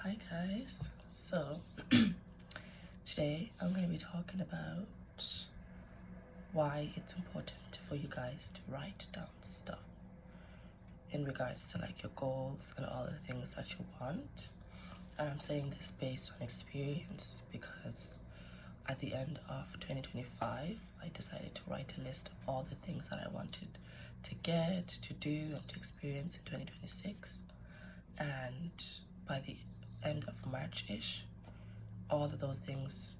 Hi guys. So today I'm going to be talking about why it's important for you guys to write down stuff in regards to like your goals and all the things that you want. And I'm saying this based on experience because at the end of 2025 I decided to write a list of all the things that I wanted to get, to do, and to experience in 2026. And by the end of March-ish, all of those things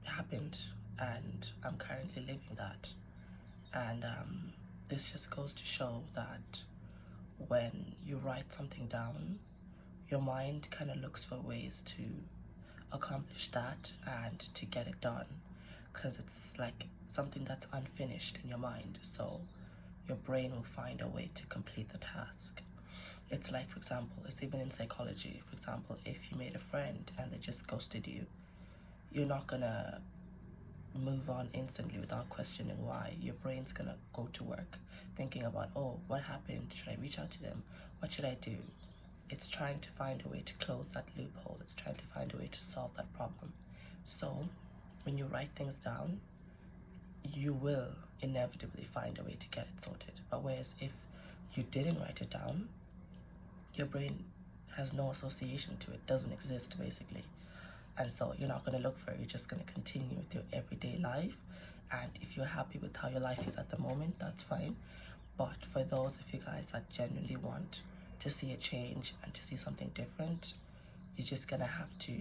happened, and I'm currently living that. And this just goes to show that when you write something down, your mind kind of looks for ways to accomplish that and to get it done, because it's like something that's unfinished in your mind, so your brain will find a way to complete the task. It's like, for example, it's even in psychology. For example, if you made a friend and they just ghosted you, you're not gonna move on instantly without questioning why. Your brain's gonna go to work thinking about, oh, what happened? Should I reach out to them? What should I do? It's trying to find a way to close that loophole. It's trying to find a way to solve that problem. So when you write things down, you will inevitably find a way to get it sorted. But whereas if you didn't write it down, your brain has no association to it, doesn't exist basically. And so you're not going to look for it, you're just going to continue with your everyday life. And if you're happy with how your life is at the moment, that's fine. But for those of you guys that genuinely want to see a change and to see something different, you're just going to have to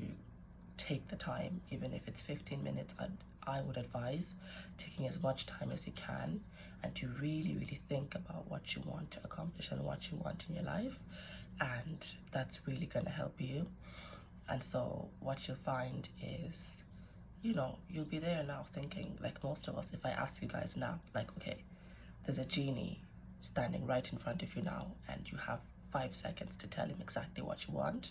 take the time, even if it's 15 minutes. I would advise taking as much time as you can and to really think about what you want to accomplish and what you want in your life. And that's really going to help you. And so what you'll find is, you'll be there now thinking, like most of us, if I ask you guys now, like, okay, there's a genie standing right in front of you now, and you have 5 seconds to tell him exactly what you want.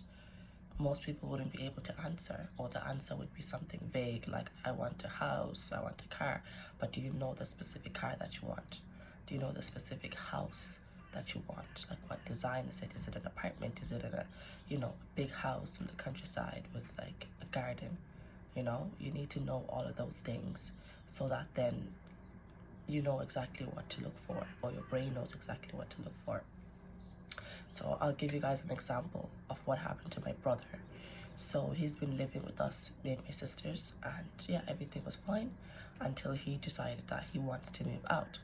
Most people wouldn't be able to answer, or the answer would be something vague, like, I want a house, I want a car. But do you know the specific car that you want? Do you know the specific house that you want? Like, what design is it? Is it an apartment? Is it a big house in the countryside with like a garden? You need to know all of those things so that then you know exactly what to look for, or your brain knows exactly what to look for. So I'll give you guys an example of what happened to my brother. So he's been living with us, me and my sisters, and yeah, everything was fine until he decided that he wants to move out.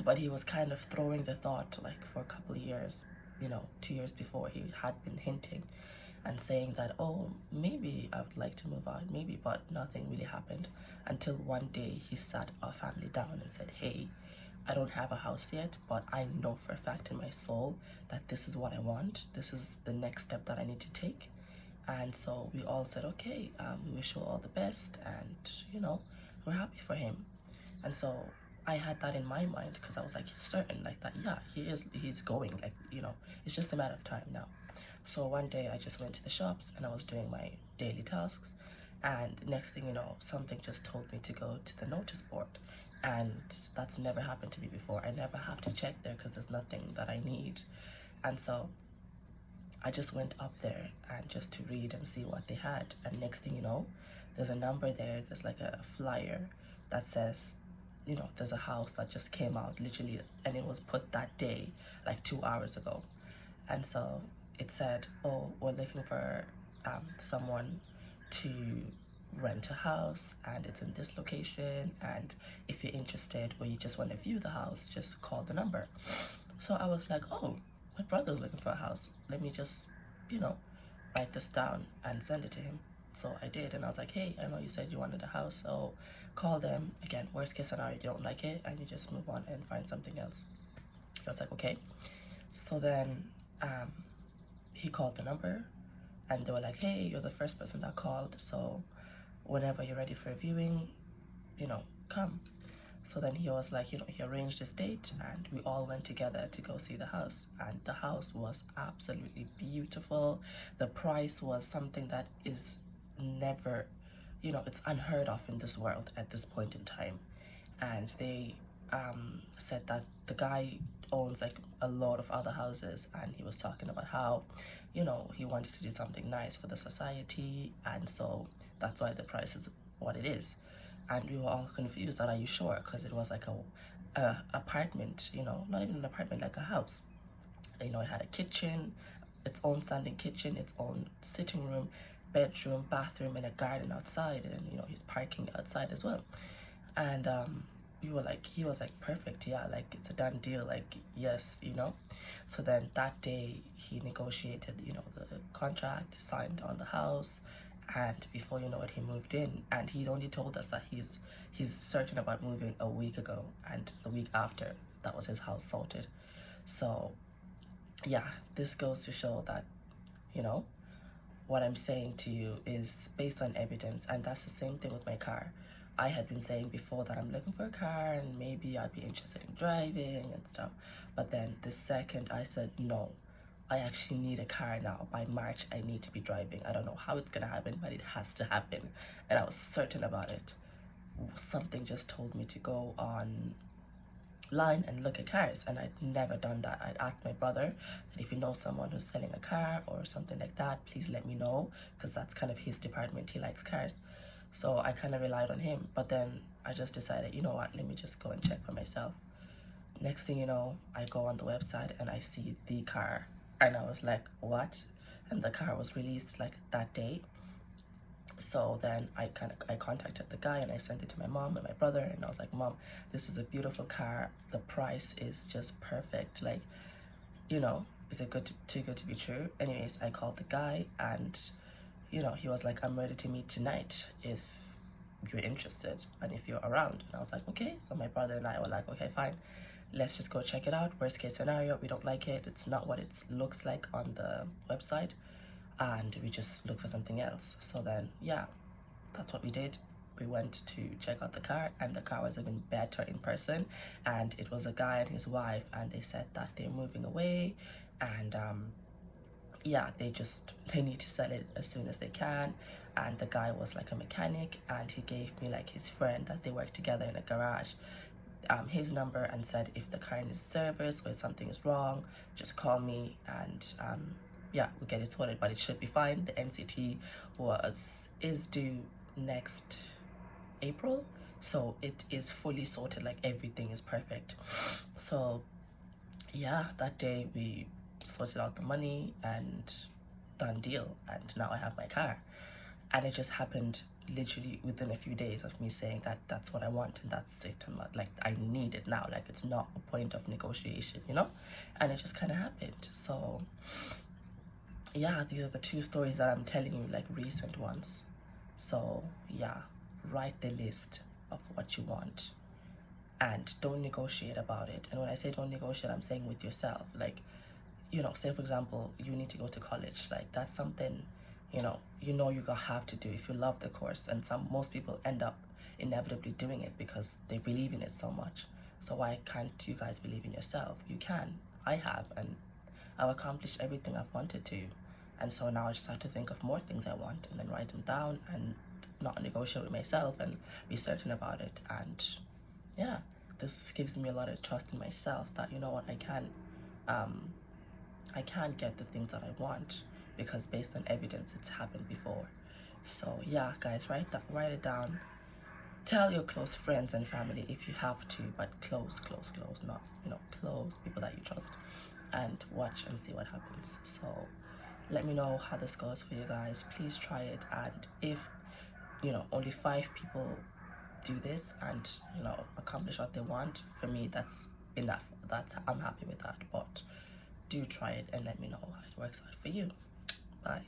But he was kind of throwing the thought, like, for a couple of years, 2 years before, he had been hinting and saying that, oh, maybe I would like to move out, maybe, but nothing really happened until one day he sat our family down and said, hey, I don't have a house yet, but I know for a fact in my soul that this is what I want. This is the next step that I need to take. And so we all said, okay, we wish you all the best, and we're happy for him. And so I had that in my mind because I was like certain, like, that, yeah, he's going, like, it's just a matter of time now. So one day I just went to the shops and I was doing my daily tasks, and next thing you know, something just told me to go to the notice board. And that's never happened to me before. I never have to check there because there's nothing that I need. And so I just went up there and just to read and see what they had. And next thing you know, there's a number there, there's like a flyer that says, there's a house that just came out literally, and it was put that day, like 2 hours ago. And so it said, oh, we're looking for someone to rent a house, and it's in this location, and if you're interested or you just want to view the house, just call the number. So I was like, oh, my brother's looking for a house, let me just write this down and send it to him. So I did, and I was like, hey, I know you said you wanted a house, so call them. Again, worst case scenario, you don't like it and you just move on and find something else. I was like, okay. So then he called the number, and they were like, hey, you're the first person that called, so whenever you're ready for a viewing, come. So then he was like, he arranged this date, and we all went together to go see the house. And the house was absolutely beautiful. The price was something that is never, it's unheard of in this world at this point in time. And they said that the guy owns like a lot of other houses, and he was talking about how, you know, he wanted to do something nice for the society, and so that's why the price is what it is. And we were all confused that, are you sure? Because it was like a apartment, you know, not even an apartment, like a house. You know, it had a kitchen, its own standing kitchen, its own sitting room, bedroom, bathroom, and a garden outside, and you know, he's parking outside as well. And we were like, he was like, perfect, yeah, like it's a done deal, like yes, you know. So then that day he negotiated, you know, the contract, signed on the house, and before you know it, he moved in. And he'd only told us that he's certain about moving a week ago, and the week after, that was his house sorted. So yeah, this goes to show that, you know, what I'm saying to you is based on evidence. And that's the same thing with my car. I had been saying before that I'm looking for a car and maybe I'd be interested in driving and stuff. But then the second I said, no, I actually need a car now. By March, I need to be driving. I don't know how it's gonna happen, but it has to happen. And I was certain about it. Something just told me to go on line and look at cars, and I'd never done that. I'd asked my brother that if you know someone who's selling a car or something like that, please let me know, because that's kind of his department. He likes cars. So I kind of relied on him. But then I just decided, you know what, let me just go and check for myself. Next thing you know, I go on the website and I see the car, and I was like, what? And the car was released like that day. So then I contacted the guy and I sent it to my mom and my brother, and I was like, Mom, this is a beautiful car, the price is just perfect, like, you know, is it too good to be true? Anyways, I called the guy, and you know, he was like, I'm ready to meet tonight if you're interested and if you're around. And I was like, okay. So my brother and I were like, okay, fine, let's just go check it out. Worst case scenario, we don't like it, it's not what it looks like on the website, and we just look for something else. So then yeah, that's what we did. We went to check out the car, and the car was even better in person, and it was a guy and his wife, and they said that they're moving away, and yeah, they need to sell it as soon as they can. And the guy was like a mechanic, and he gave me like his friend that they work together in a garage, his number, and said if the car needs service or if something is wrong, just call me, and yeah, we'll get it sorted. But it should be fine. The NCT is due next April, so it is fully sorted, like everything is perfect. So yeah, that day we sorted out the money and done deal, and now I have my car. And it just happened literally within a few days of me saying that that's what I want and that's it, and like I need it now, like it's not a point of negotiation, you know. And it just kind of happened. So yeah, these are the two stories that I'm telling you, like recent ones. So yeah, write the list of what you want and don't negotiate about it. And when I say don't negotiate, I'm saying with yourself. Like, you know, say for example, you need to go to college. Like that's something, you know you have to do if you love the course. And most people end up inevitably doing it because they believe in it so much. So why can't you guys believe in yourself? You can. I have, and I've accomplished everything I've wanted to. And so now I just have to think of more things I want and then write them down and not negotiate with myself and be certain about it. And yeah, this gives me a lot of trust in myself that, you know what, I can get the things that I want, because based on evidence, it's happened before. So yeah, guys, write it down. Tell your close friends and family if you have to, but close, not, you know, close people that you trust, and watch and see what happens. So let me know how this goes for you guys. Please try it, and if, you know, only 5 people do this and, you know, accomplish what they want, for me that's enough. I'm happy with that. But do try it and let me know how it works out for you. Bye.